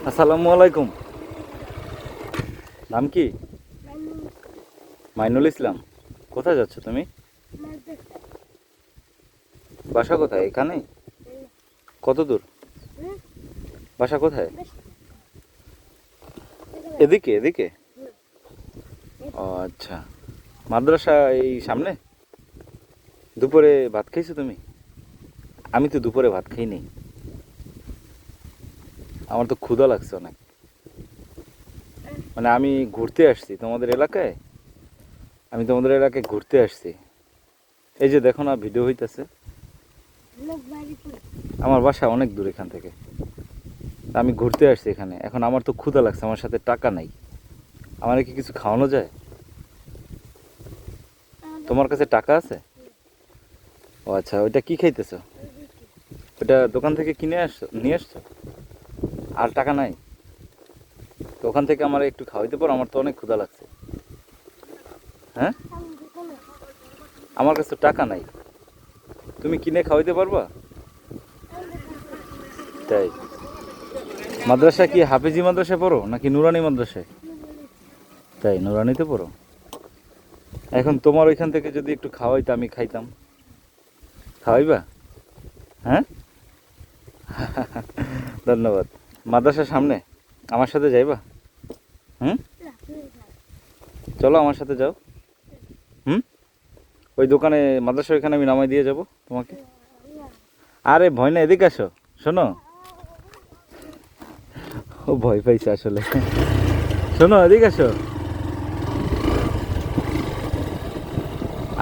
আসসালামু আলাইকুম। নাম কি? মাইনুল ইসলাম। কোথায় যাচ্ছ তুমি? বাসা কোথায়? এখানে? কত দূর? বাসা কোথায়? এদিকে এদিকে? ও আচ্ছা। মাদ্রাসা এই সামনে? দুপুরে ভাত খাইছো তুমি? আমি তো দুপুরে ভাত খাই নাই। আমার তো ক্ষুধা লাগছে অনেক। মানে আমি ঘুরতে আসছি তোমাদের এলাকায়। আমি তোমাদের এলাকায় ঘুরতে আসছি। এই যে দেখো না, ভিডিও হইতেছে। আমার বাসা অনেক দূর এখান থেকে। আমি ঘুরতে আসছি এখানে। এখন আমার তো ক্ষুধা লাগছে, আমার সাথে টাকা নাই। আমার কি কিছু খাওয়ানো যায়? তোমার কাছে টাকা আছে? ও আচ্ছা, ওইটা কি খাইতেছো? ওটা দোকান থেকে কিনে আসছো, নিয়ে আসছো? আর টাকা নাই? তো ওখান থেকে আমার একটু খাওয়াইতে পারো? আমার তো অনেক ক্ষুধা লাগছে। হ্যাঁ, আমার কাছে তো টাকা নাই। তুমি কিনে খাওয়াইতে পারবা? তাই? মাদ্রাসা কি হাফিজি মাদ্রাসায় পড়ো নাকি নুরানি মাদ্রাসায়? তাই, নুরানিতে পড়ো। এখন তোমার ওইখান থেকে যদি একটু খাওয়াইতে আমি খাইতাম। খাওয়াইবা? হ্যাঁ, ধন্যবাদ। মাদ্রাসার সামনে আমার সাথে যাইবা? হুম, চলো আমার সাথে যাও। হুম, ওই দোকানে মাদ্রাসার ওইখানে আমি নামাই দিয়ে যাব তোমাকে। আরে ভয় না, এদিকে আসো। শোনো, ও ভয় পাইছে আসলে। শোনো, এদিকে আসো।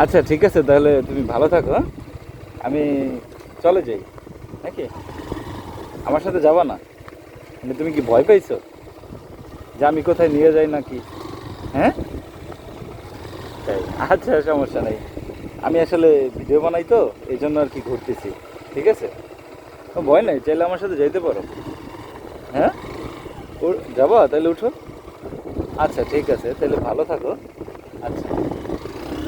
আচ্ছা ঠিক আছে, তাহলে তুমি ভালো থাকো, হ্যাঁ? আমি চলে যাই নাকি? আমার সাথে যাবা না? মানে তুমি কি ভয় পাইছো যে আমি কোথায় নিয়ে যাই নাকি? হ্যাঁ, তাই? আচ্ছা, সমস্যা নেই। আমি আসলে ভিডিও বানাই তো, এই জন্য আর কি ঘুরতেছি। ঠিক আছে, ও ভয় নাই, চাইলে আমার সাথে যাইতে পারো। হ্যাঁ, যাবা? তাহলে উঠো। আচ্ছা ঠিক আছে, তাহলে ভালো থাকো। আচ্ছা।